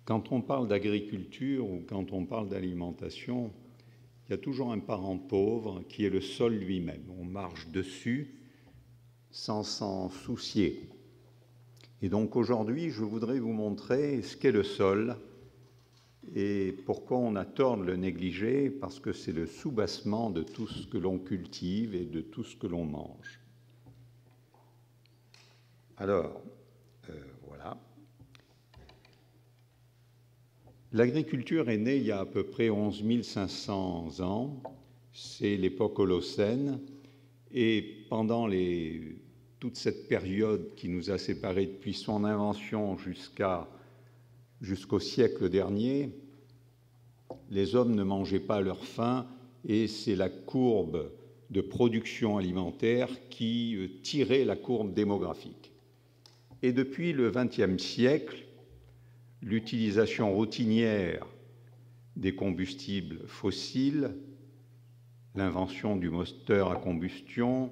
Quand on parle d'agriculture ou quand on parle d'alimentation, il y a toujours un parent pauvre qui est le sol lui-même. On marche dessus sans s'en soucier. Et donc aujourd'hui, je voudrais vous montrer ce qu'est le sol et pourquoi on a tort de le négliger, parce que c'est le soubassement de tout ce que l'on cultive et de tout ce que l'on mange. Alors, voilà. L'agriculture est née il y a à peu près 11 500 ans, c'est l'époque Holocène, et pendant toute cette période qui nous a séparés depuis son invention jusqu'au siècle dernier, les hommes ne mangeaient pas à leur faim, et c'est la courbe de production alimentaire qui tirait la courbe démographique. Et depuis le XXe siècle, l'utilisation routinière des combustibles fossiles, l'invention du moteur à combustion,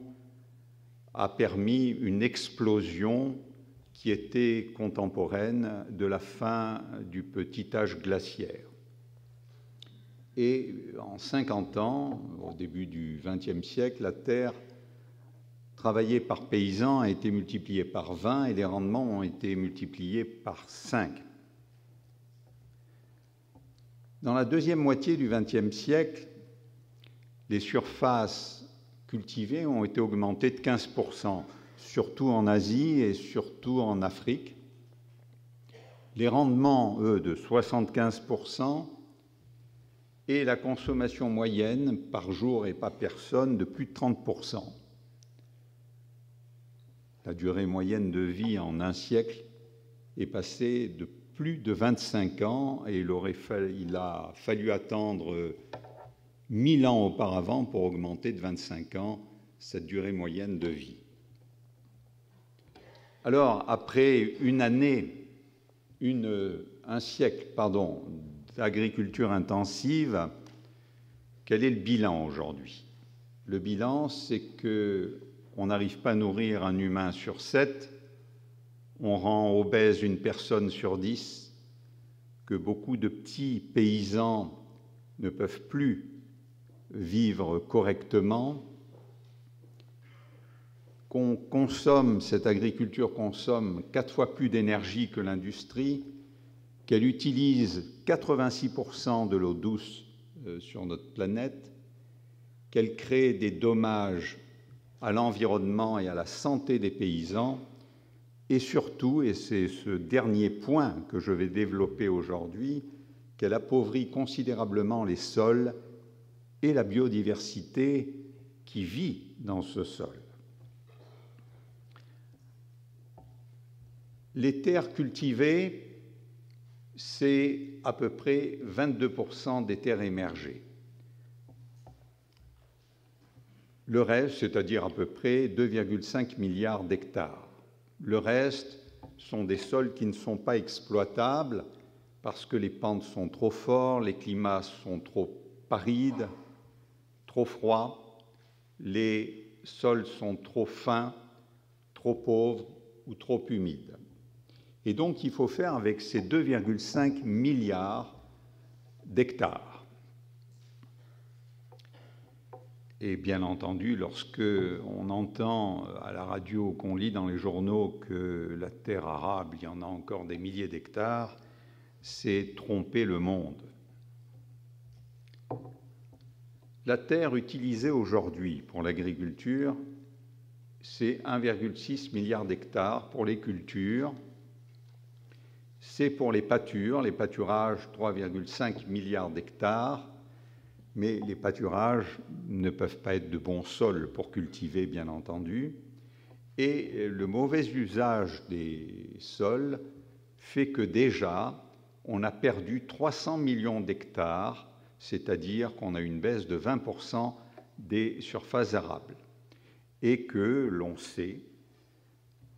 a permis une explosion qui était contemporaine de la fin du petit âge glaciaire. Et en 50 ans, au début du XXe siècle, la terre travaillée par paysans a été multipliée par 20 et les rendements ont été multipliés par 5. Dans la deuxième moitié du XXe siècle, les surfaces cultivées ont été augmentées de 15%, surtout en Asie et surtout en Afrique. Les rendements, eux, de 75%, et la consommation moyenne par jour et par personne de plus de 30%. La durée moyenne de vie en un siècle est passée de plus de 25 ans et il a fallu attendre 1000 ans auparavant pour augmenter de 25 ans cette durée moyenne de vie. Alors, après un siècle d'agriculture intensive, quel est le bilan aujourd'hui? Le bilan, c'est qu'on n'arrive pas à nourrir un humain sur 7, on rend obèse une personne sur 10, que beaucoup de petits paysans ne peuvent plus vivre correctement, cette agriculture consomme 4 fois plus d'énergie que l'industrie, qu'elle utilise 86% de l'eau douce sur notre planète, qu'elle crée des dommages à l'environnement et à la santé des paysans, et surtout, et c'est ce dernier point que je vais développer aujourd'hui, qu'elle appauvrit considérablement les sols et la biodiversité qui vit dans ce sol. Les terres cultivées, c'est à peu près 22% des terres émergées. Le reste, c'est-à-dire à peu près 2,5 milliards d'hectares. Le reste sont des sols qui ne sont pas exploitables parce que les pentes sont trop fortes, les climats sont trop arides, trop froids, les sols sont trop fins, trop pauvres ou trop humides. Et donc, il faut faire avec ces 2,5 milliards d'hectares. Et bien entendu, lorsque on entend à la radio, qu'on lit dans les journaux que la terre arable, il y en a encore des milliers d'hectares, c'est tromper le monde. La terre utilisée aujourd'hui pour l'agriculture, c'est 1,6 milliard d'hectares pour les cultures. C'est pour les pâturages, 3,5 milliards d'hectares. Mais les pâturages ne peuvent pas être de bons sols pour cultiver, bien entendu. Et le mauvais usage des sols fait que déjà, on a perdu 300 millions d'hectares, c'est-à-dire qu'on a une baisse de 20% des surfaces arables. Et que l'on sait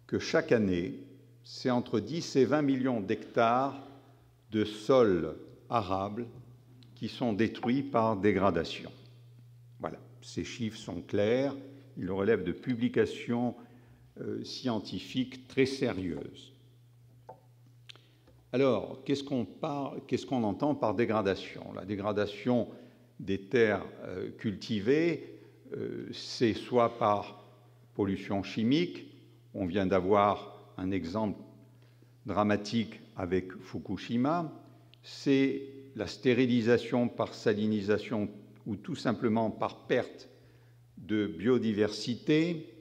que chaque année, c'est entre 10 et 20 millions d'hectares de sols arables qui sont détruits par dégradation. Voilà, ces chiffres sont clairs, ils relèvent de publications scientifiques très sérieuses. Alors, qu'est-ce qu'on entend par dégradation? La dégradation des terres cultivées, c'est soit par pollution chimique, on vient d'avoir un exemple dramatique avec Fukushima, c'est la stérilisation par salinisation ou tout simplement par perte de biodiversité,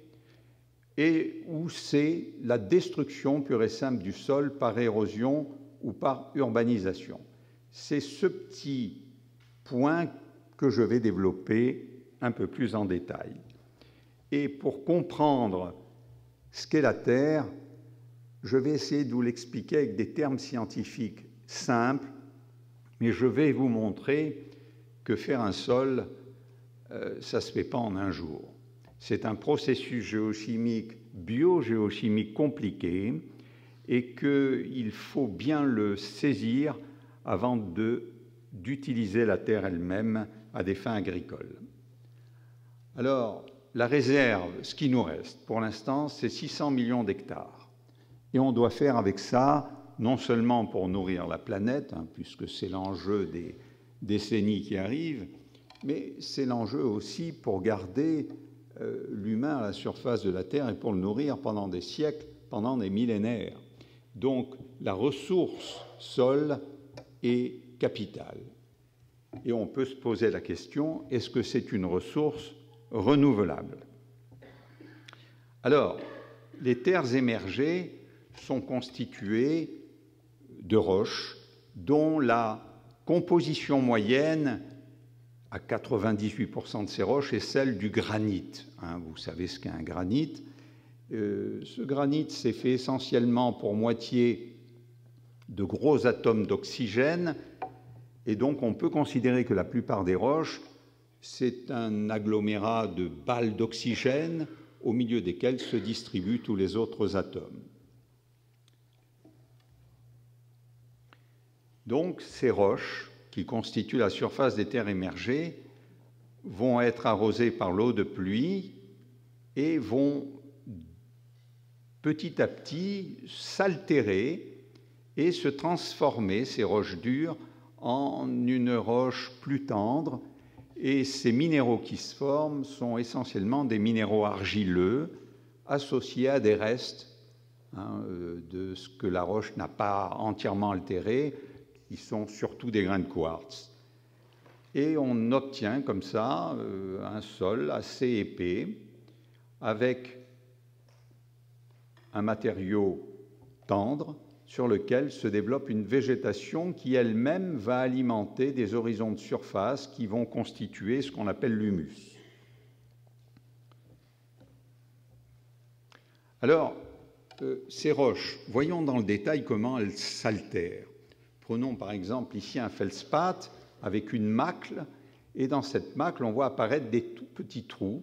et où c'est la destruction pure et simple du sol par érosion ou par urbanisation. C'est ce petit point que je vais développer un peu plus en détail. Et pour comprendre ce qu'est la Terre, je vais essayer de vous l'expliquer avec des termes scientifiques simples, mais je vais vous montrer que faire un sol, ça ne se fait pas en un jour. C'est un processus géochimique, biogéochimique compliqué, et qu'il faut bien le saisir avant d'utiliser la terre elle-même à des fins agricoles. Alors, la réserve, ce qui nous reste pour l'instant, c'est 600 millions d'hectares. Et on doit faire avec ça, non seulement pour nourrir la planète, puisque c'est l'enjeu des décennies qui arrivent, mais c'est l'enjeu aussi pour garder l'humain à la surface de la Terre et pour le nourrir pendant des siècles, pendant des millénaires. Donc, la ressource sol est capitale. Et on peut se poser la question, est-ce que c'est une ressource renouvelable? Alors, les terres émergées sont constituées de roches dont la composition moyenne, à 98% de ces roches, est celle du granit. Vous savez ce qu'est un granit. Ce granit s'est fait essentiellement pour moitié de gros atomes d'oxygène, et donc on peut considérer que la plupart des roches, c'est un agglomérat de balles d'oxygène au milieu desquelles se distribuent tous les autres atomes. Donc ces roches, qui constituent la surface des terres émergées, vont être arrosées par l'eau de pluie et vont petit à petit s'altérer et se transformer, ces roches dures, en une roche plus tendre. Et ces minéraux qui se forment sont essentiellement des minéraux argileux associés à des restes de ce que la roche n'a pas entièrement altéré, qui sont surtout des grains de quartz. Et on obtient comme ça un sol assez épais, avec un matériau tendre sur lequel se développe une végétation qui elle-même va alimenter des horizons de surface qui vont constituer ce qu'on appelle l'humus. Alors, ces roches, voyons dans le détail comment elles s'altèrent. Prenons par exemple ici un feldspath avec une macle, et dans cette macle, on voit apparaître des tout petits trous.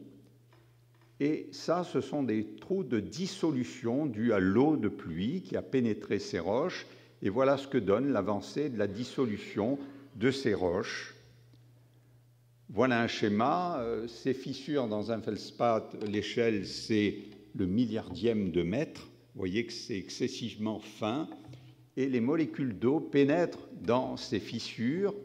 Et ça, ce sont des trous de dissolution dus à l'eau de pluie qui a pénétré ces roches. Et voilà ce que donne l'avancée de la dissolution de ces roches. Voilà un schéma. Ces fissures dans un feldspath, l'échelle, c'est le milliardième de mètre. Vous voyez que c'est excessivement fin. Et les molécules d'eau pénètrent dans ces fissures,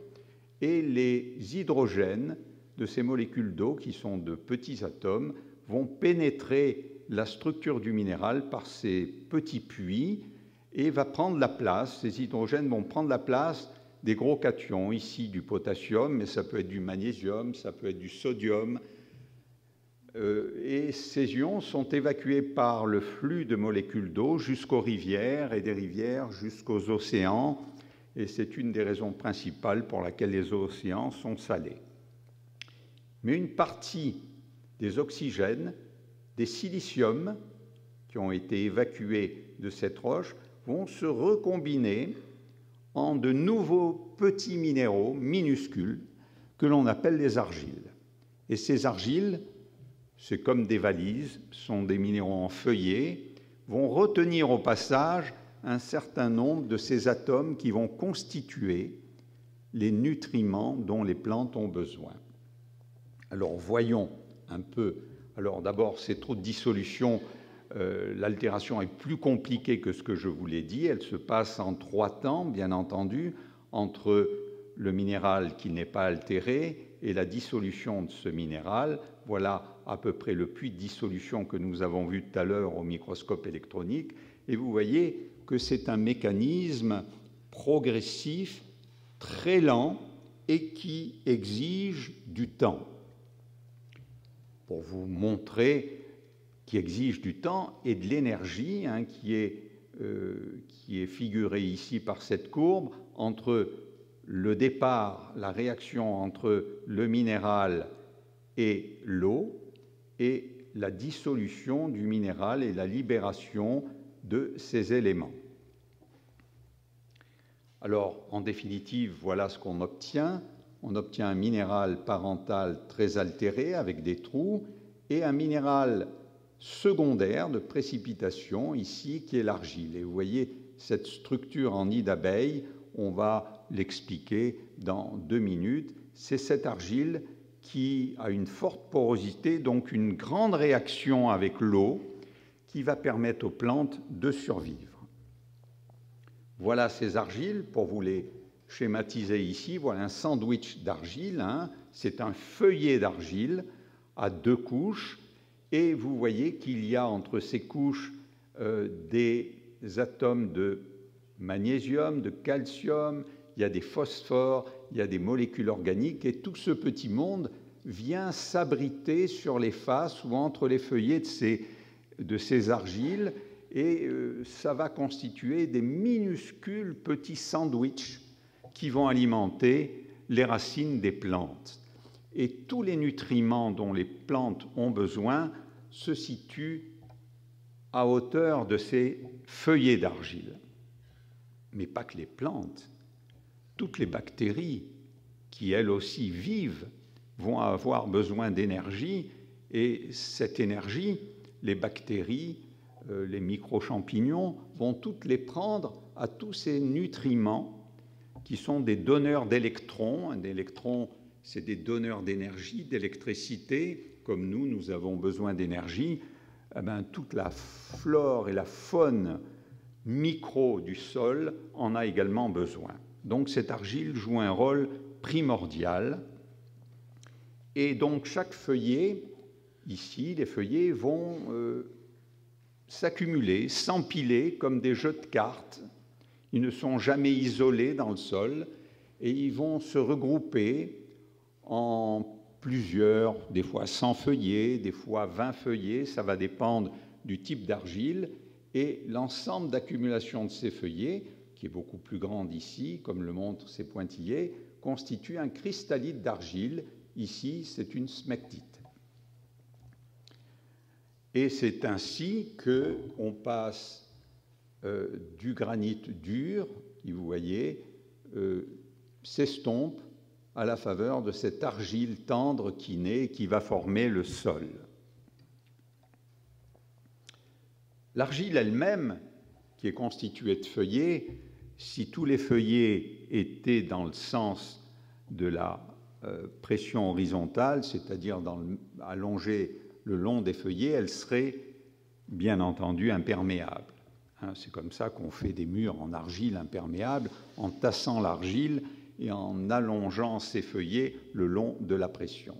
et les hydrogènes de ces molécules d'eau, qui sont de petits atomes, vont pénétrer la structure du minéral par ces petits puits et va prendre la place, ces hydrogènes vont prendre la place des gros cations, ici du potassium, mais ça peut être du magnésium, ça peut être du sodium. Et ces ions sont évacués par le flux de molécules d'eau jusqu'aux rivières et des rivières jusqu'aux océans. Et c'est une des raisons principales pour laquelle les océans sont salés. Mais une partie des oxygènes, des siliciums qui ont été évacués de cette roche vont se recombiner en de nouveaux petits minéraux minuscules que l'on appelle les argiles. Et ces argiles, c'est comme des valises, sont des minéraux en feuillet, vont retenir au passage un certain nombre de ces atomes qui vont constituer les nutriments dont les plantes ont besoin. Alors voyons un peu. Alors d'abord, ces trous de dissolution l'altération est plus compliquée que ce que je vous l'ai dit. Elle se passe en 3 temps, bien entendu, entre le minéral qui n'est pas altéré et la dissolution de ce minéral. Voilà à peu près le puits de dissolution que nous avons vu tout à l'heure au microscope électronique. Et vous voyez que c'est un mécanisme progressif, très lent et qui exige du temps. Pour vous montrer qui exige du temps et de l'énergie, hein, qui est figurée ici par cette courbe, entre le départ, la réaction entre le minéral et l'eau, et la dissolution du minéral et la libération de ces éléments. Alors, en définitive, voilà ce qu'on obtient. On obtient un minéral parental très altéré avec des trous et un minéral secondaire de précipitation ici qui est l'argile. Et vous voyez cette structure en nid d'abeille, on va l'expliquer dans 2 minutes. C'est cette argile qui a une forte porosité, donc une grande réaction avec l'eau qui va permettre aux plantes de survivre. Voilà ces argiles, pour vous les schématiser ici. Voilà un sandwich d'argile, hein. C'est un feuillet d'argile à 2 couches, et vous voyez qu'il y a entre ces couches des atomes de magnésium, de calcium, il y a des phosphores, il y a des molécules organiques, et tout ce petit monde vient s'abriter sur les faces ou entre les feuillets de ces argiles, et ça va constituer des minuscules petits sandwichs qui vont alimenter les racines des plantes. Et tous les nutriments dont les plantes ont besoin se situent à hauteur de ces feuillets d'argile. Mais pas que les plantes, toutes les bactéries qui elles aussi vivent vont avoir besoin d'énergie, et cette énergie, les bactéries, les micro-champignons vont toutes les prendre à tous ces nutriments qui sont des donneurs d'électrons. Un électron, c'est des donneurs d'énergie, d'électricité. Comme nous avons besoin d'énergie, eh bien, toute la flore et la faune micro du sol en a également besoin. Donc cette argile joue un rôle primordial. Et donc chaque feuillet, ici, les feuillets vont s'accumuler, s'empiler comme des jeux de cartes. Ils ne sont jamais isolés dans le sol et ils vont se regrouper en plusieurs, des fois 100 feuillets, des fois 20 feuillets, ça va dépendre du type d'argile, et l'ensemble d'accumulation de ces feuillets, qui est beaucoup plus grande ici, comme le montrent ces pointillés, constitue un cristallite d'argile. Ici, c'est une smectite. Et c'est ainsi qu'on passe du granit dur, qui, vous voyez, s'estompe à la faveur de cette argile tendre qui naît, qui va former le sol. L'argile elle-même, qui est constituée de feuillets, si tous les feuillets étaient dans le sens de la pression horizontale, c'est-à-dire allongée le long des feuillets, elle serait bien entendu imperméable. Hein, c'est comme ça qu'on fait des murs en argile imperméable, en tassant l'argile et en allongeant ces feuillets le long de la pression.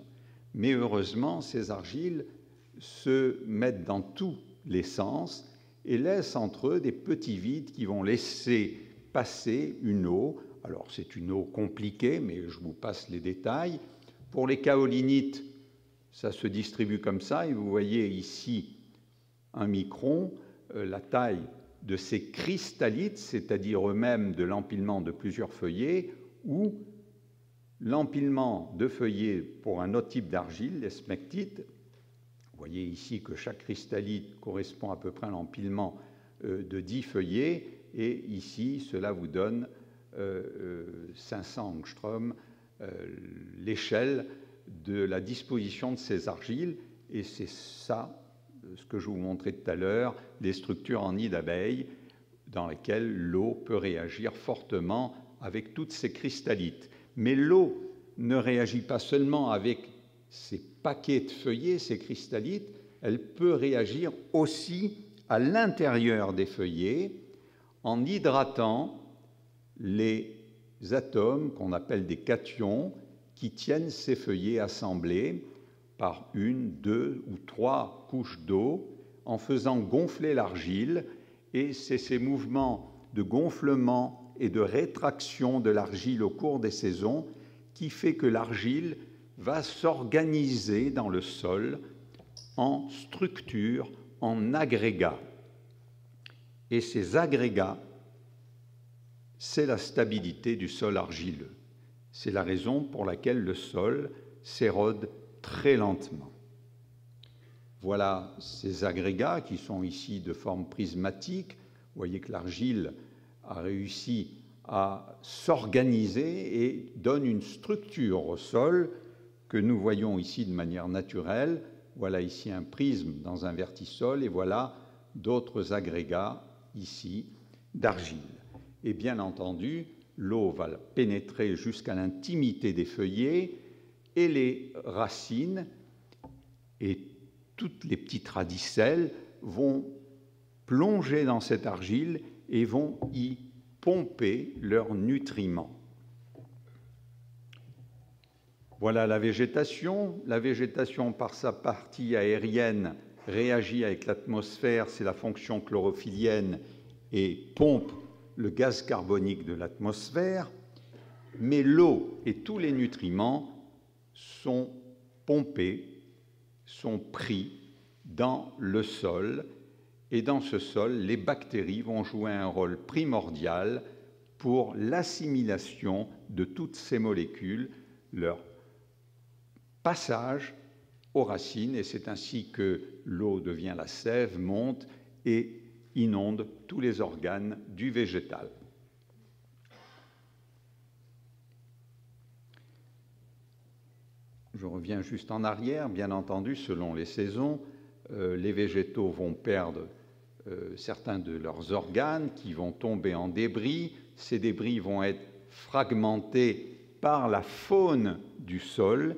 Mais heureusement, ces argiles se mettent dans tous les sens et laissent entre eux des petits vides qui vont laisser passer une eau. Alors c'est une eau compliquée, mais je vous passe les détails. Pour les kaolinites, ça se distribue comme ça, et vous voyez ici un micron, la taille de ces cristallites, c'est-à-dire eux-mêmes de l'empilement de plusieurs feuillets, ou l'empilement de feuillets pour un autre type d'argile, les smectites. Vous voyez ici que chaque cristallite correspond à peu près à l'empilement de 10 feuillets, et ici, cela vous donne 500 angstroms, l'échelle de la disposition de ces argiles, et c'est ça, ce que je vous montrais tout à l'heure, les structures en nid d'abeilles dans lesquelles l'eau peut réagir fortement avec toutes ces cristallites. Mais l'eau ne réagit pas seulement avec ces paquets de feuillets, ces cristallites, elle peut réagir aussi à l'intérieur des feuillets en hydratant les atomes qu'on appelle des cations qui tiennent ces feuillets assemblés par 1, 2 ou 3 couches d'eau en faisant gonfler l'argile, et c'est ces mouvements de gonflement et de rétraction de l'argile au cours des saisons qui fait que l'argile va s'organiser dans le sol en structure, en agrégats. Et ces agrégats, c'est la stabilité du sol argileux. C'est la raison pour laquelle le sol s'érode très lentement. Voilà ces agrégats qui sont ici de forme prismatique. Vous voyez que l'argile a réussi à s'organiser et donne une structure au sol que nous voyons ici de manière naturelle. Voilà ici un prisme dans un vertisol et voilà d'autres agrégats ici d'argile. Et bien entendu, l'eau va pénétrer jusqu'à l'intimité des feuillets et les racines et toutes les petites radicelles vont plonger dans cette argile et vont y pomper leurs nutriments. Voilà la végétation. La végétation, par sa partie aérienne, réagit avec l'atmosphère, c'est la fonction chlorophyllienne, et pompe le gaz carbonique de l'atmosphère. Mais l'eau et tous les nutriments sont pompés, sont pris dans le sol, et dans ce sol, les bactéries vont jouer un rôle primordial pour l'assimilation de toutes ces molécules, leur passage aux racines, et c'est ainsi que l'eau devient la sève, monte et inonde tous les organes du végétal. Je reviens juste en arrière. Bien entendu, selon les saisons, les végétaux vont perdre certains de leurs organes qui vont tomber en débris. Ces débris vont être fragmentés par la faune du sol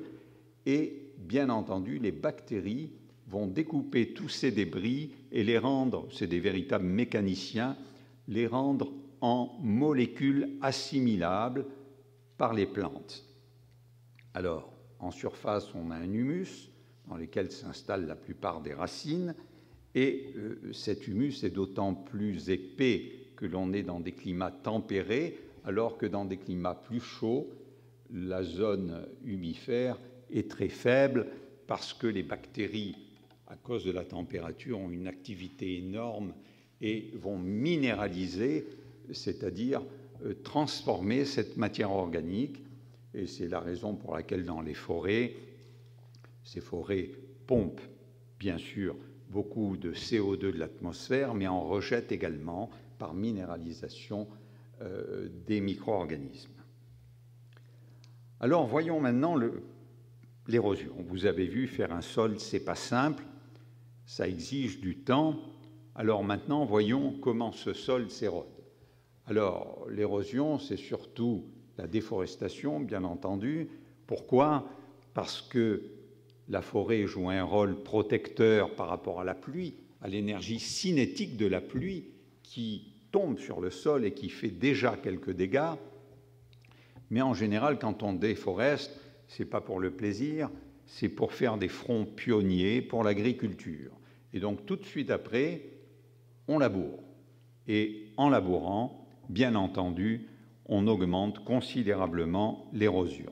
et, bien entendu, les bactéries vont découper tous ces débris et les rendre, c'est des véritables mécaniciens, les rendre en molécules assimilables par les plantes. Alors, en surface, on a un humus dans lequel s'installent la plupart des racines, et cet humus est d'autant plus épais que l'on est dans des climats tempérés, alors que dans des climats plus chauds, la zone humifère est très faible parce que les bactéries, à cause de la température, ont une activité énorme et vont minéraliser, c'est-à-dire transformer cette matière organique. Et c'est la raison pour laquelle dans les forêts, ces forêts pompent bien sûr beaucoup de CO2 de l'atmosphère, mais en rejettent également par minéralisation des micro-organismes. Alors voyons maintenant l'érosion. Vous avez vu, faire un sol, c'est pas simple, ça exige du temps. Alors maintenant, voyons comment ce sol s'érode. Alors l'érosion, c'est surtout la déforestation, bien entendu. Pourquoi? Parce que la forêt joue un rôle protecteur par rapport à la pluie, à l'énergie cinétique de la pluie qui tombe sur le sol et qui fait déjà quelques dégâts. Mais en général, quand on déforeste, ce n'est pas pour le plaisir, c'est pour faire des fronts pionniers pour l'agriculture. Et donc tout de suite après, on laboure. Et en labourant, bien entendu, on augmente considérablement l'érosion.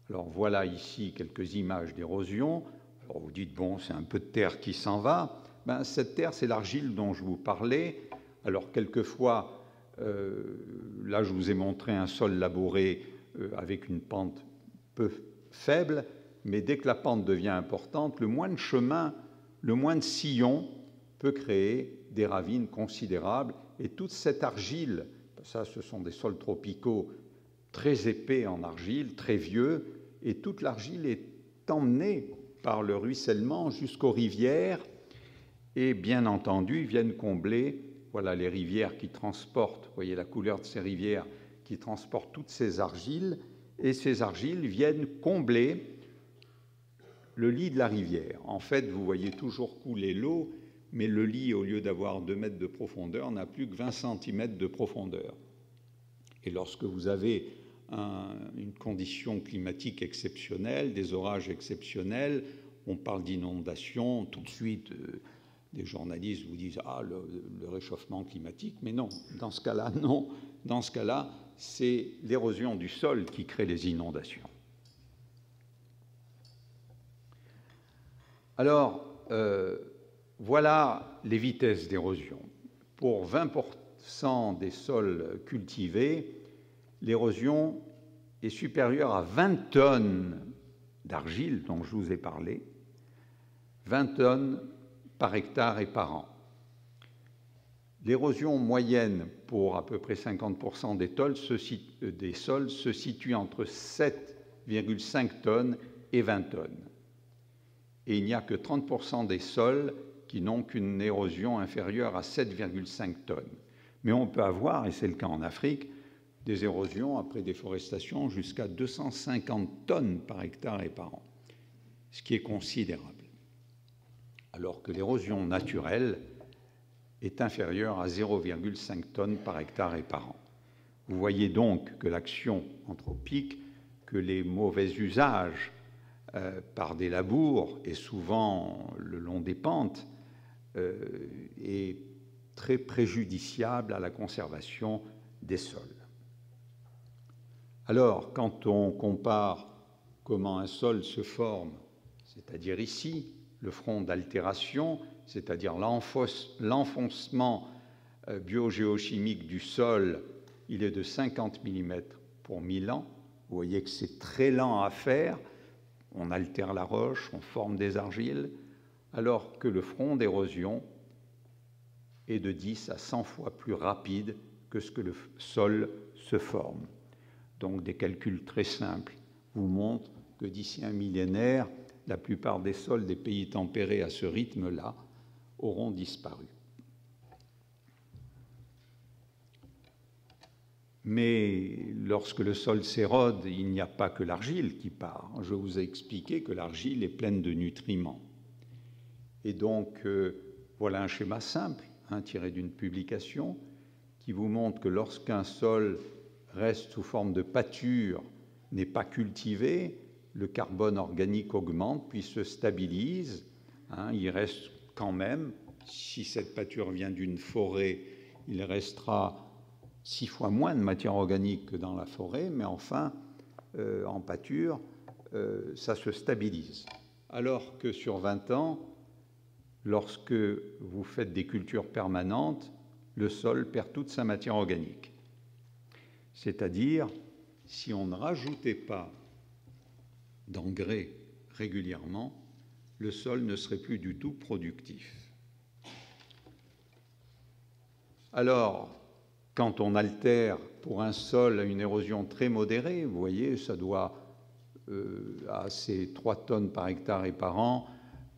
Alors voilà ici quelques images d'érosion. Alors vous dites, bon, c'est un peu de terre qui s'en va. Ben, cette terre, c'est l'argile dont je vous parlais. Alors quelquefois, là je vous ai montré un sol labouré avec une pente peu faible, mais dès que la pente devient importante, le moins de chemin, le moins de sillons peut créer des ravines considérables. Et toute cette argile, ça ce sont des sols tropicaux très épais en argile, très vieux, et toute l'argile est emmenée par le ruissellement jusqu'aux rivières, et bien entendu viennent combler, voilà les rivières qui transportent, vous voyez la couleur de ces rivières, qui transportent toutes ces argiles, et ces argiles viennent combler le lit de la rivière. En fait, vous voyez toujours couler l'eau, mais le lit, au lieu d'avoir 2 mètres de profondeur, n'a plus que 20 cm de profondeur. Et lorsque vous avez une condition climatique exceptionnelle, des orages exceptionnels, on parle d'inondation, tout de suite, des journalistes vous disent « Ah, le réchauffement climatique », mais non, dans ce cas-là, non. Dans ce cas-là, c'est l'érosion du sol qui crée les inondations. Alors, voilà les vitesses d'érosion. Pour 20% des sols cultivés, l'érosion est supérieure à 20 tonnes d'argile, dont je vous ai parlé, 20 tonnes par hectare et par an. L'érosion moyenne pour à peu près 50% des sols se situe entre 7,5 tonnes et 20 tonnes. Et il n'y a que 30% des sols qui n'ont qu'une érosion inférieure à 7,5 tonnes. Mais on peut avoir, et c'est le cas en Afrique, des érosions après déforestation jusqu'à 250 tonnes par hectare et par an, ce qui est considérable. Alors que l'érosion naturelle est inférieure à 0,5 tonnes par hectare et par an. Vous voyez donc que l'action anthropique, que les mauvais usages par des labours et souvent le long des pentes est très préjudiciable à la conservation des sols. Alors, quand on compare comment un sol se forme, c'est-à-dire ici, le front d'altération, c'est-à-dire l'enfoncement biogéochimique du sol, il est de 50 mm pour 1000 ans. Vous voyez que c'est très lent à faire. On altère la roche, on forme des argiles, alors que le front d'érosion est de 10 à 100 fois plus rapide que ce que le sol se forme. Donc des calculs très simples vous montrent que d'ici un millénaire, la plupart des sols des pays tempérés à ce rythme-là auront disparu. Mais lorsque le sol s'érode, il n'y a pas que l'argile qui part. Je vous ai expliqué que l'argile est pleine de nutriments. Et donc, voilà un schéma simple, tiré d'une publication, qui vous montre que lorsqu'un sol reste sous forme de pâture, n'est pas cultivé, le carbone organique augmente, puis se stabilise. Il reste quand même, si cette pâture vient d'une forêt, il restera 6 fois moins de matière organique que dans la forêt, mais enfin, en pâture, ça se stabilise. Alors que sur 20 ans, lorsque vous faites des cultures permanentes, le sol perd toute sa matière organique. C'est-à-dire, si on ne rajoutait pas d'engrais régulièrement, le sol ne serait plus du tout productif. Alors, quand on altère pour un sol à une érosion très modérée, vous voyez, ça doit à ces 3 tonnes par hectare et par an,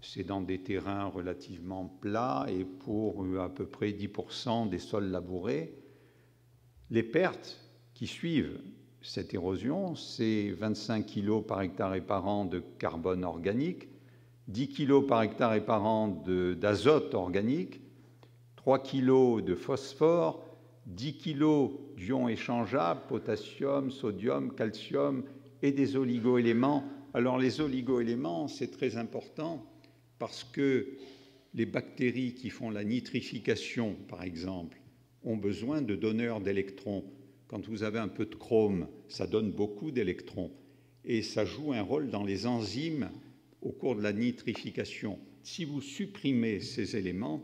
c'est dans des terrains relativement plats et pour à peu près 10% des sols labourés. Les pertes qui suivent cette érosion, c'est 25 kg par hectare et par an de carbone organique, 10 kg par hectare et par an d'azote organique, 3 kg de phosphore, 10 kg d'ions échangeables, potassium, sodium, calcium et des oligoéléments. Alors les oligoéléments, c'est très important parce que les bactéries qui font la nitrification, par exemple, ont besoin de donneurs d'électrons. Quand vous avez un peu de chrome, ça donne beaucoup d'électrons et ça joue un rôle dans les enzymes au cours de la nitrification. Si vous supprimez ces éléments,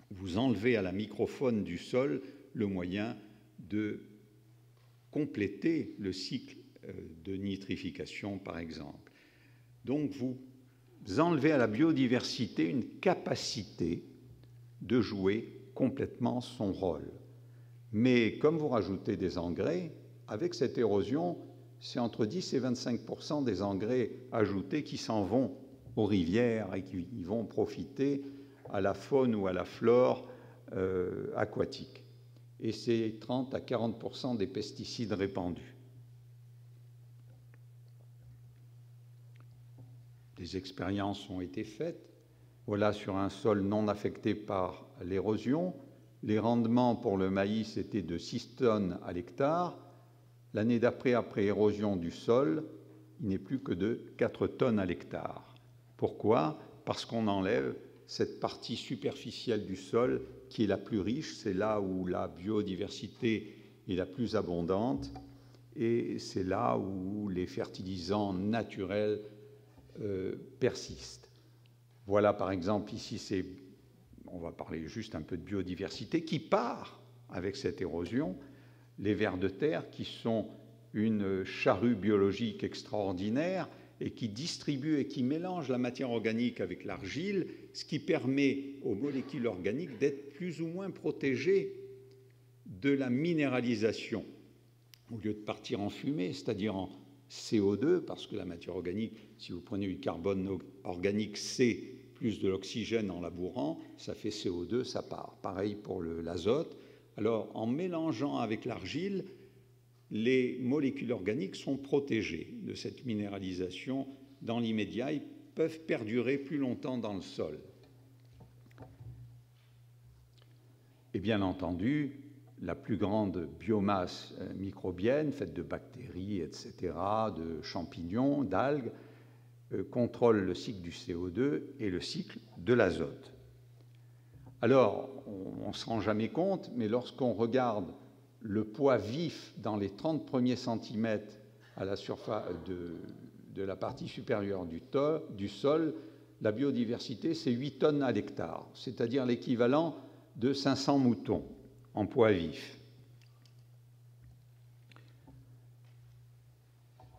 vous enlevez à la microfaune du sol le moyen de compléter le cycle de nitrification, par exemple. Donc, vous enlevez à la biodiversité une capacité de jouer complètement son rôle. Mais comme vous rajoutez des engrais, avec cette érosion, c'est entre 10 et 25% des engrais ajoutés qui s'en vont aux rivières et qui vont profiter à la faune ou à la flore aquatique. Et c'est 30 à 40% des pesticides répandus. des expériences ont été faites. Voilà, sur un sol non affecté par l'érosion, les rendements pour le maïs étaient de 6 tonnes à l'hectare. L'année d'après, après érosion du sol, il n'est plus que de 4 tonnes à l'hectare. Pourquoi? Parce qu'on enlève cette partie superficielle du sol qui est la plus riche, c'est là où la biodiversité est la plus abondante et c'est là où les fertilisants naturels persistent. Voilà, par exemple, ici, on va parler juste un peu de biodiversité qui part avec cette érosion. Les vers de terre qui sont une charrue biologique extraordinaire et qui distribue et qui mélange la matière organique avec l'argile, ce qui permet aux molécules organiques d'être plus ou moins protégées de la minéralisation. Au lieu de partir en fumée, c'est-à-dire en CO2, parce que la matière organique, si vous prenez du carbone organique, c'est plus de l'oxygène en labourant, ça fait CO2, ça part. Pareil pour l'azote. Alors, en mélangeant avec l'argile, les molécules organiques sont protégées de cette minéralisation. Dans l'immédiat, ils peuvent perdurer plus longtemps dans le sol. Et bien entendu, la plus grande biomasse microbienne, faite de bactéries, etc., de champignons, d'algues, contrôle le cycle du CO2 et le cycle de l'azote. Alors, on ne se rend jamais compte, mais lorsqu'on regarde le poids vif dans les 30 premiers centimètres à la surface de la partie supérieure du sol, la biodiversité, c'est 8 tonnes à l'hectare, c'est-à-dire l'équivalent de 500 moutons en poids vif.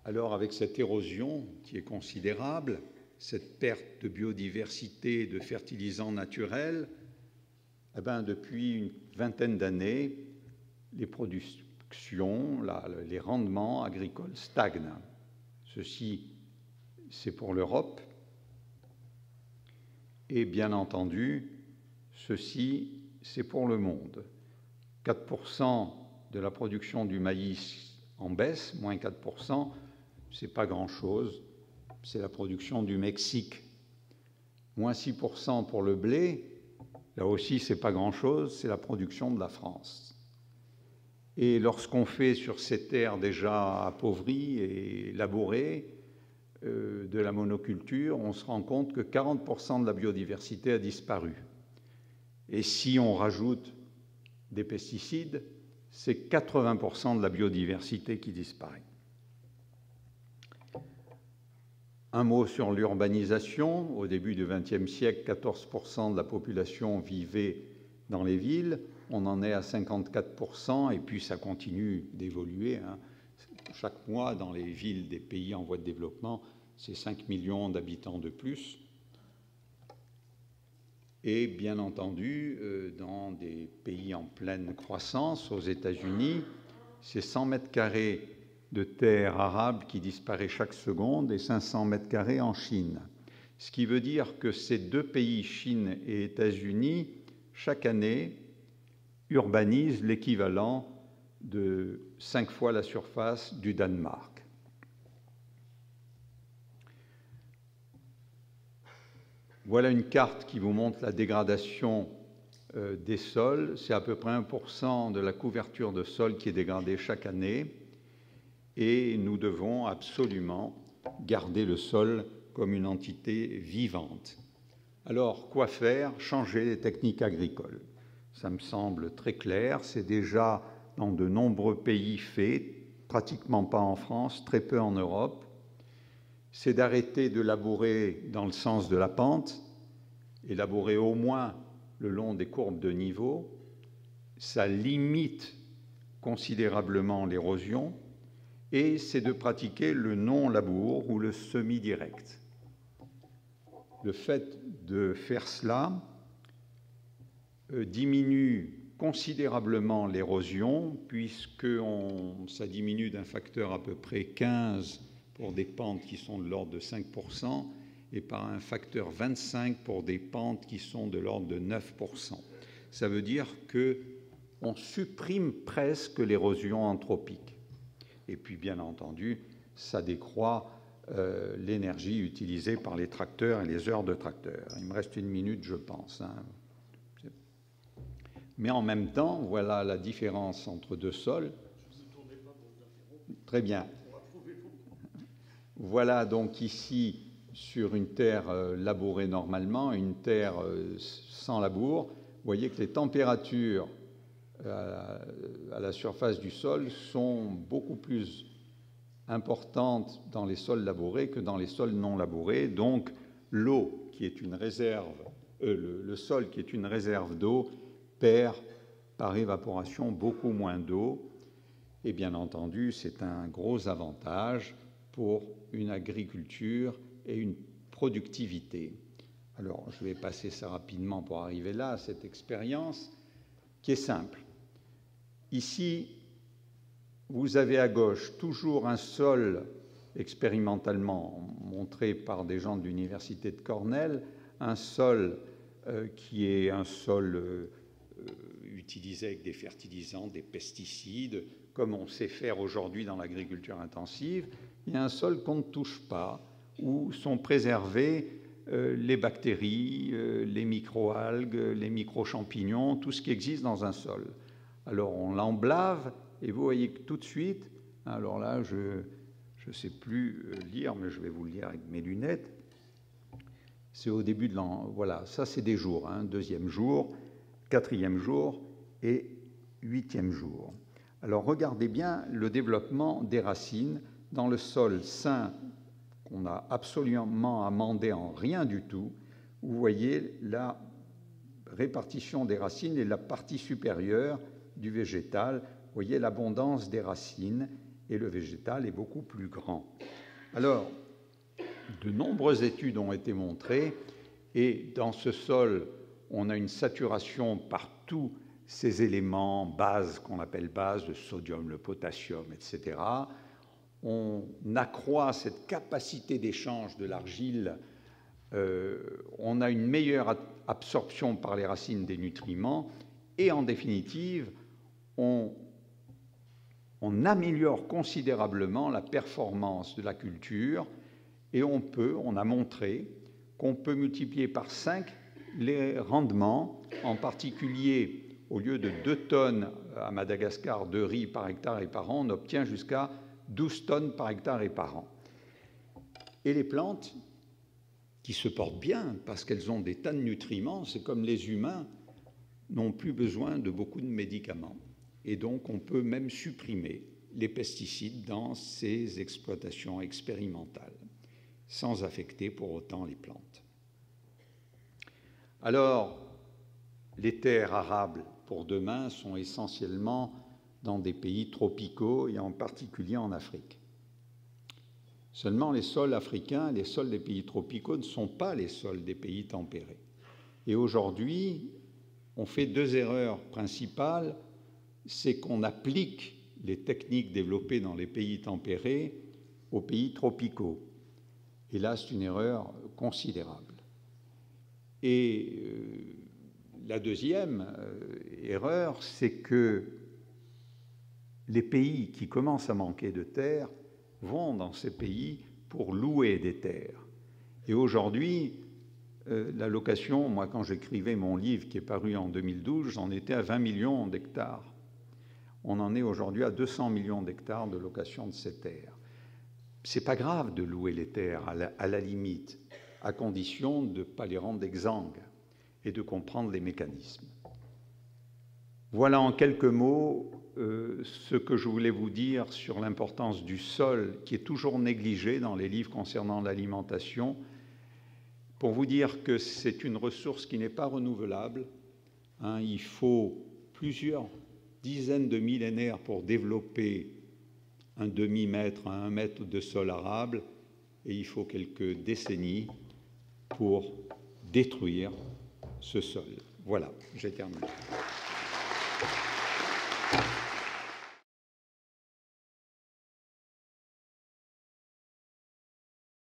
Alors, avec cette érosion qui est considérable, cette perte de biodiversité, de fertilisants naturels, eh bien, depuis une vingtaine d'années, les productions, les rendements agricoles stagnent. Ceci, c'est pour l'Europe. Et bien entendu, ceci, c'est pour le monde. 4% de la production du maïs en baisse, moins 4%, ce n'est pas grand-chose. C'est la production du Mexique. Moins 6% pour le blé, là aussi, ce n'est pas grand-chose, c'est la production de la France. Et lorsqu'on fait sur ces terres déjà appauvries et labourées de la monoculture, on se rend compte que 40% de la biodiversité a disparu. Et si on rajoute des pesticides, c'est 80% de la biodiversité qui disparaît. Un mot sur l'urbanisation. Au début du XXe siècle, 14% de la population vivait dans les villes. On en est à 54%, et puis ça continue d'évoluer. Chaque mois, dans les villes des pays en voie de développement, c'est 5 millions d'habitants de plus. Et bien entendu, dans des pays en pleine croissance, aux États-Unis, c'est 100 mètres carrés de terre arable qui disparaît chaque seconde et 500 mètres carrés en Chine. Ce qui veut dire que ces deux pays, Chine et États-Unis, chaque année, urbanisent l'équivalent de 5 fois la surface du Danemark. Voilà une carte qui vous montre la dégradation des sols. C'est à peu près 1% de la couverture de sol qui est dégradée chaque année. Et nous devons absolument garder le sol comme une entité vivante. Alors, quoi faire? Changer les techniques agricoles. Ça me semble très clair. C'est déjà dans de nombreux pays fait, pratiquement pas en France, très peu en Europe. C'est d'arrêter de labourer dans le sens de la pente et labourer au moins le long des courbes de niveau. Ça limite considérablement l'érosion. Et c'est de pratiquer le non-labour ou le semi-direct. Le fait de faire cela diminue considérablement l'érosion, puisque ça diminue d'un facteur à peu près 15 pour des pentes qui sont de l'ordre de 5%, et par un facteur 25 pour des pentes qui sont de l'ordre de 9%. Ça veut dire qu'on supprime presque l'érosion anthropique. Et puis, bien entendu, ça décroît l'énergie utilisée par les tracteurs et les heures de tracteurs. Il me reste 1 minute, je pense. Mais en même temps, voilà la différence entre deux sols. Très bien. Voilà donc ici, sur une terre labourée normalement, une terre sans labour, vous voyez que les températures à la surface du sol sont beaucoup plus importante dans les sols labourés que dans les sols non labourés. Donc l'eau qui est une réserve, le sol qui est une réserve d'eau perd par évaporation beaucoup moins d'eau. Et bien entendu, c'est un gros avantage pour une agriculture et une productivité. Alors, je vais passer ça rapidement pour arriver là, à cette expérience qui est simple. Ici, vous avez à gauche toujours un sol expérimentalement montré par des gens de l'université de Cornell, un sol qui est un sol utilisé avec des fertilisants, des pesticides, comme on sait faire aujourd'hui dans l'agriculture intensive. Il y a un sol qu'on ne touche pas, où sont préservés les bactéries, les microalgues, les micro-champignons, tout ce qui existe dans un sol. Alors on l'emblave, et vous voyez que tout de suite, alors là je ne sais plus lire, mais je vais vous le lire avec mes lunettes. C'est au début de l'an, voilà, ça c'est des jours, hein, 2e jour, 4e jour et 8e jour. Alors regardez bien le développement des racines dans le sol sain qu'on n'a absolument amendé en rien du tout. Vous voyez la répartition des racines et la partie supérieure du végétal. Vous voyez l'abondance des racines et le végétal est beaucoup plus grand. Alors, de nombreuses études ont été montrées et dans ce sol, on a une saturation par tous ces éléments bases qu'on appelle bases, le sodium, le potassium, etc. On accroît cette capacité d'échange de l'argile, on a une meilleure absorption par les racines des nutriments et en définitive, on améliore considérablement la performance de la culture et on a montré qu'on peut multiplier par 5 les rendements, en particulier au lieu de 2 tonnes à Madagascar de riz par hectare et par an, on obtient jusqu'à 12 tonnes par hectare et par an. Et les plantes qui se portent bien parce qu'elles ont des tas de nutriments, c'est comme les humains, n'ont plus besoin de beaucoup de médicaments. Et donc on peut même supprimer les pesticides dans ces exploitations expérimentales, sans affecter pour autant les plantes. Alors, les terres arables pour demain sont essentiellement dans des pays tropicaux et en particulier en Afrique. Seulement, les sols africains, les sols des pays tropicaux ne sont pas les sols des pays tempérés. Et aujourd'hui, on fait 2 erreurs principales. C'est qu'on applique les techniques développées dans les pays tempérés aux pays tropicaux. Et là, c'est une erreur considérable. Et la deuxième erreur, c'est que les pays qui commencent à manquer de terres vont dans ces pays pour louer des terres. Et aujourd'hui, la location, moi quand j'écrivais mon livre qui est paru en 2012, j'en étais à 20 millions d'hectares. On en est aujourd'hui à 200 millions d'hectares de location de ces terres. C'est pas grave de louer les terres à la limite, à condition de ne pas les rendre exsangues et de comprendre les mécanismes. Voilà en quelques mots ce que je voulais vous dire sur l'importance du sol, qui est toujours négligé dans les livres concernant l'alimentation, pour vous dire que c'est une ressource qui n'est pas renouvelable. Il faut plusieurs dizaines de millénaires pour développer un demi-mètre à 1 mètre de sol arable, et il faut quelques décennies pour détruire ce sol. Voilà, j'ai terminé.